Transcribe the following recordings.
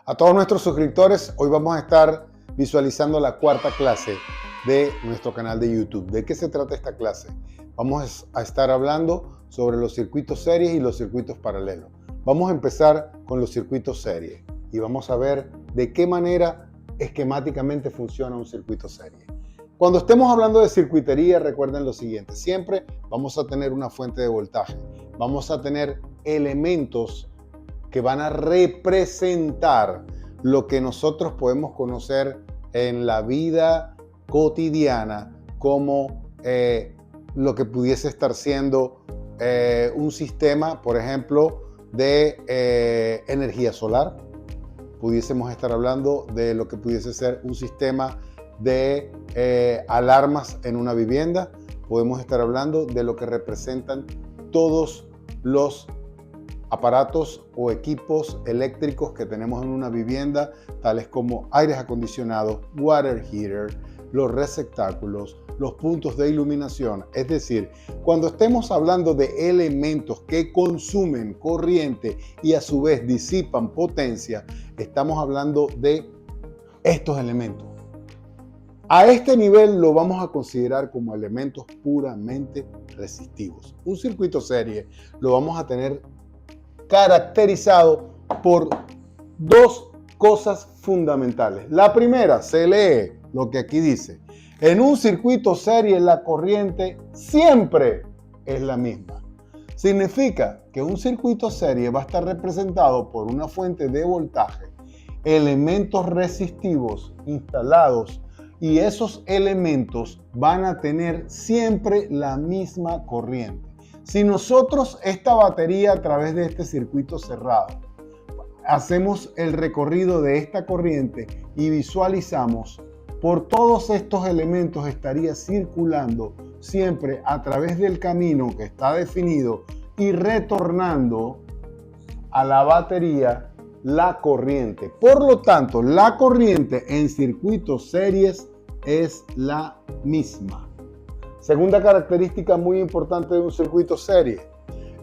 A todos nuestros suscriptores, hoy vamos a estar visualizando la cuarta clase de nuestro canal de YouTube. ¿De qué se trata esta clase? Vamos a estar hablando sobre los circuitos series y los circuitos paralelos. Vamos a empezar con los circuitos series y vamos a ver de qué manera esquemáticamente funciona un circuito serie. Cuando estemos hablando de circuitería, recuerden lo siguiente: siempre vamos a tener una fuente de voltaje, vamos a tener elementos que van a representar lo que nosotros podemos conocer en la vida cotidiana como lo que pudiese estar siendo un sistema, por ejemplo, de energía solar. Pudiésemos estar hablando de lo que pudiese ser un sistema de alarmas en una vivienda. Podemos estar hablando de lo que representan todos los aparatos o equipos eléctricos que tenemos en una vivienda, tales como aires acondicionados, water heater, los receptáculos, los puntos de iluminación. Es decir, cuando estemos hablando de elementos que consumen corriente y a su vez disipan potencia, estamos hablando de estos elementos. A este nivel lo vamos a considerar como elementos puramente resistivos. Un circuito serie lo vamos a tener caracterizado por dos cosas fundamentales. La primera, se lee lo que aquí dice: en un circuito serie la corriente siempre es la misma. Significa que un circuito serie va a estar representado por una fuente de voltaje, elementos resistivos instalados, y esos elementos van a tener siempre la misma corriente. Si nosotros esta batería, a través de este circuito cerrado, hacemos el recorrido de esta corriente y visualizamos, por todos estos elementos estaría circulando siempre a través del camino que está definido y retornando a la batería la corriente. Por lo tanto, la corriente en circuitos series es la misma. Segunda característica muy importante de un circuito serie: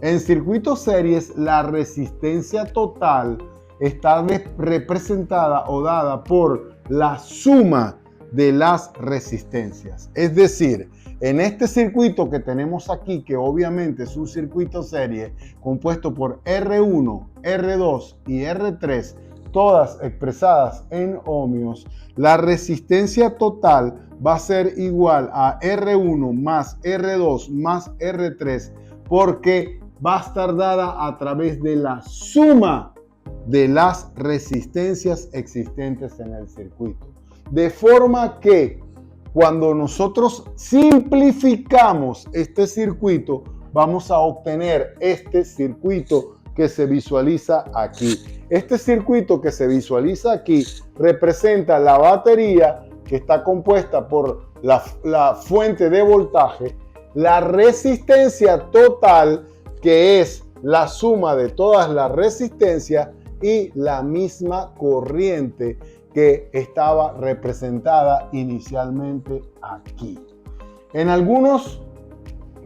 en circuitos series la resistencia total está representada o dada por la suma de las resistencias. Es decir, en este circuito que tenemos aquí, que obviamente es un circuito serie compuesto por R1, R2 y R3, todas expresadas en ohmios, la resistencia total va a ser igual a R1 más R2 más R3, porque va a estar dada a través de la suma de las resistencias existentes en el circuito. De forma que cuando nosotros simplificamos este circuito, vamos a obtener este circuito que se visualiza aquí. Este circuito que se visualiza aquí representa la batería, que está compuesta por la fuente de voltaje, la resistencia total, que es la suma de todas las resistencias, y la misma corriente que estaba representada inicialmente aquí. En algunos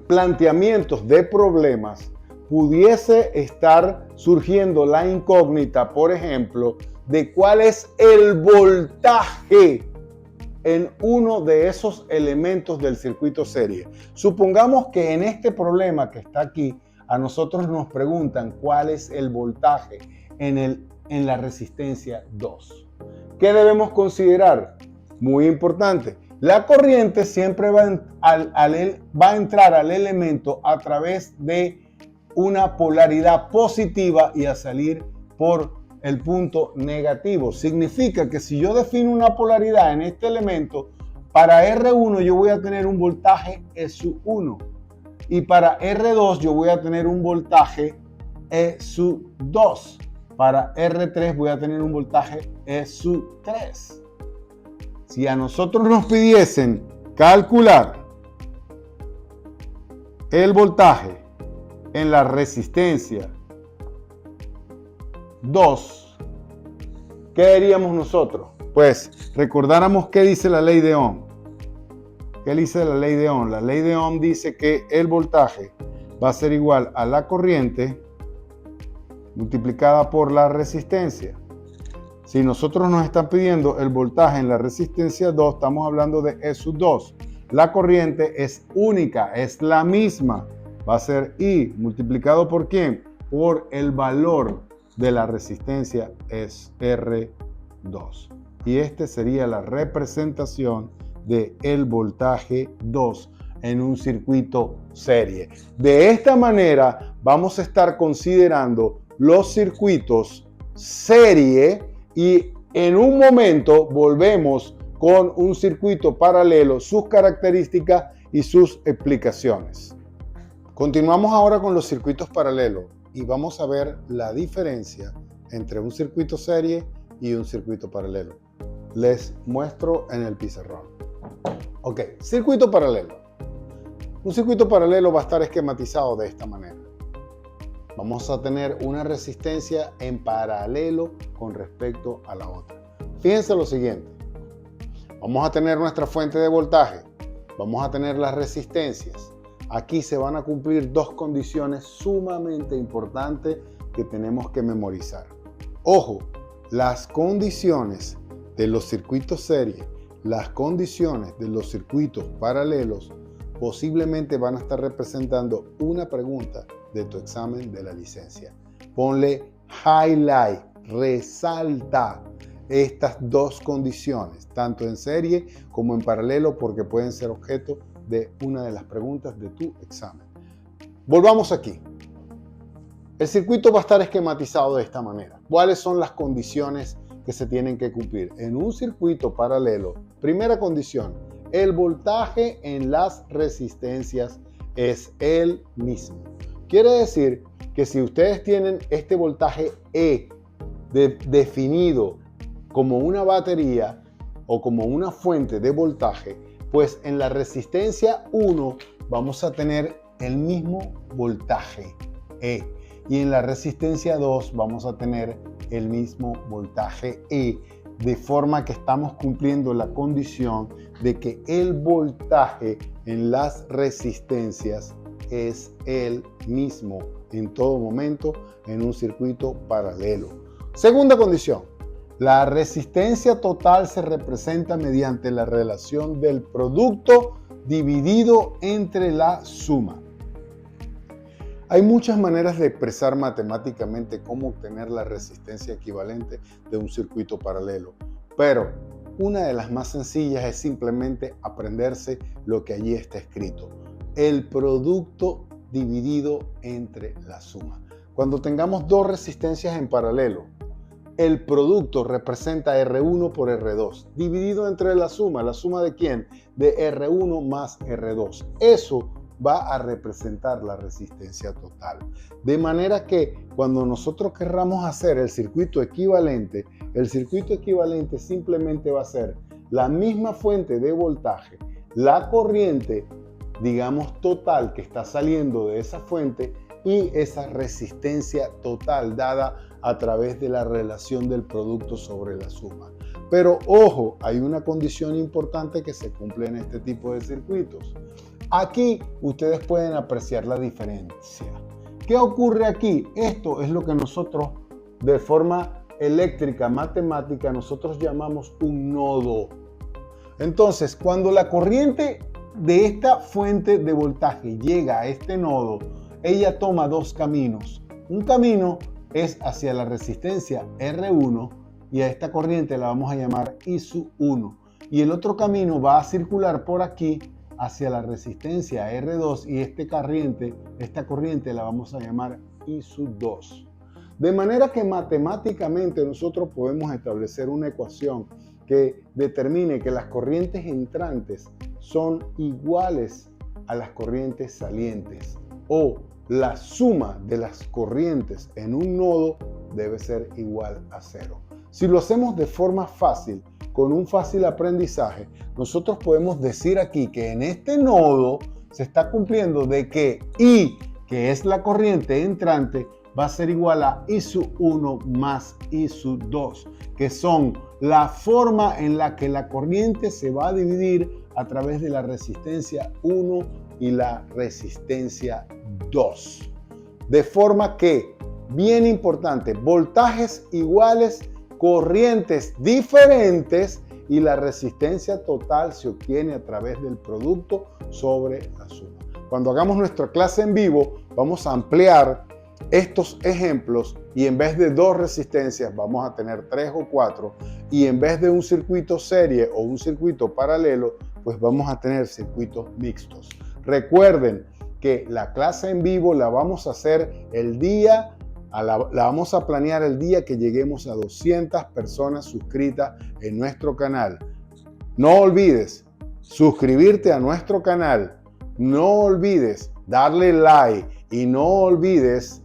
planteamientos de problemas pudiese estar surgiendo la incógnita, por ejemplo, de cuál es el voltaje en uno de esos elementos del circuito serie. Supongamos que en este problema que está aquí, a nosotros nos preguntan cuál es el voltaje en la resistencia 2. ¿Qué debemos considerar? Muy importante. La corriente siempre va a entrar al elemento a través de una polaridad positiva y a salir por el punto negativo. Significa que si yo defino una polaridad en este elemento, para R1 yo voy a tener un voltaje E sub 1 y para R2 yo voy a tener un voltaje E sub 2. Para R3 voy a tener un voltaje E sub 3. Si a nosotros nos pidiesen calcular el voltaje en la resistencia 2, ¿qué haríamos nosotros? Pues recordáramos qué dice la ley de Ohm. ¿Qué dice la ley de Ohm? La ley de Ohm dice que el voltaje va a ser igual a la corriente multiplicada por la resistencia. Si nosotros nos están pidiendo el voltaje en la resistencia 2, estamos hablando de E sub 2. La corriente es única, es la misma. Va a ser I multiplicado por ¿quién? Por el valor de la resistencia, es R2. Y esta sería la representación del voltaje 2 en un circuito serie. De esta manera vamos a estar considerando los circuitos serie y en un momento volvemos con un circuito paralelo, sus características y sus explicaciones. Continuamos ahora con los circuitos paralelos y vamos a ver la diferencia entre un circuito serie y un circuito paralelo. Les muestro en el pizarrón. Ok, circuito paralelo. Un circuito paralelo va a estar esquematizado de esta manera. Vamos a tener una resistencia en paralelo con respecto a la otra. Fíjense lo siguiente. Vamos a tener nuestra fuente de voltaje. Vamos a tener las resistencias. Aquí se van a cumplir dos condiciones sumamente importantes que tenemos que memorizar. Ojo, las condiciones de los circuitos serie, las condiciones de los circuitos paralelos posiblemente van a estar representando una pregunta de tu examen de la licencia. Ponle highlight, resalta estas dos condiciones, tanto en serie como en paralelo, porque pueden ser objeto de una de las preguntas de tu examen. Volvamos aquí. El circuito va a estar esquematizado de esta manera. ¿Cuáles son las condiciones que se tienen que cumplir? En un circuito paralelo, primera condición, el voltaje en las resistencias es el mismo. Quiere decir que si ustedes tienen este voltaje E definido como una batería o como una fuente de voltaje, pues en la resistencia 1 vamos a tener el mismo voltaje E y en la resistencia 2 vamos a tener el mismo voltaje E, de forma que estamos cumpliendo la condición de que el voltaje en las resistencias es el mismo en todo momento en un circuito paralelo. Segunda condición, la resistencia total se representa mediante la relación del producto dividido entre la suma. Hay muchas maneras de expresar matemáticamente cómo obtener la resistencia equivalente de un circuito paralelo, pero una de las más sencillas es simplemente aprenderse lo que allí está escrito. El producto dividido entre la suma. Cuando tengamos dos resistencias en paralelo, el producto representa R1 por R2, dividido entre la suma de quién? De R1 más R2. Eso va a representar la resistencia total. De manera que cuando nosotros querramos hacer el circuito equivalente simplemente va a ser la misma fuente de voltaje, la corriente, digamos, total que está saliendo de esa fuente y esa resistencia total dada a través de la relación del producto sobre la suma. Pero ojo, hay una condición importante que se cumple en este tipo de circuitos. Aquí ustedes pueden apreciar la diferencia. ¿Qué ocurre aquí? Esto es lo que nosotros de forma eléctrica, matemática, nosotros llamamos un nodo. Entonces, cuando la corriente de esta fuente de voltaje llega a este nodo, ella toma dos caminos. Un camino es hacia la resistencia R1 y a esta corriente la vamos a llamar I sub 1. Y el otro camino va a circular por aquí hacia la resistencia R2 y esta corriente la vamos a llamar I sub 2. De manera que matemáticamente nosotros podemos establecer una ecuación que determine que las corrientes entrantes son iguales a las corrientes salientes, o la suma de las corrientes en un nodo debe ser igual a 0. Si lo hacemos de forma fácil, con un fácil aprendizaje, nosotros podemos decir aquí que en este nodo se está cumpliendo de que I, que es la corriente entrante, va a ser igual a I sub 1 más I sub 2, que son la forma en la que la corriente se va a dividir a través de la resistencia 1 y la resistencia 2. De forma que, bien importante, voltajes iguales corrientes diferentes y la resistencia total se obtiene a través del producto sobre la suma. Cuando hagamos nuestra clase en vivo, vamos a ampliar estos ejemplos y en vez de 2 resistencias vamos a tener 3 o 4 y en vez de un circuito serie o un circuito paralelo, pues vamos a tener circuitos mixtos. Recuerden que la clase en vivo la vamos a hacer la vamos a planear el día que lleguemos a 200 personas suscritas en nuestro canal. No olvides suscribirte a nuestro canal, no olvides darle like y no olvides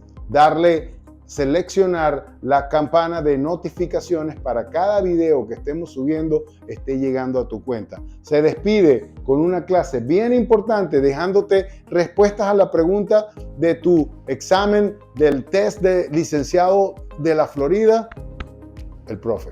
seleccionar la campana de notificaciones para cada video que estemos subiendo esté llegando a tu cuenta. Se despide con una clase bien importante, dejándote respuestas a la pregunta de tu examen del test de licenciado de la Florida, el profe.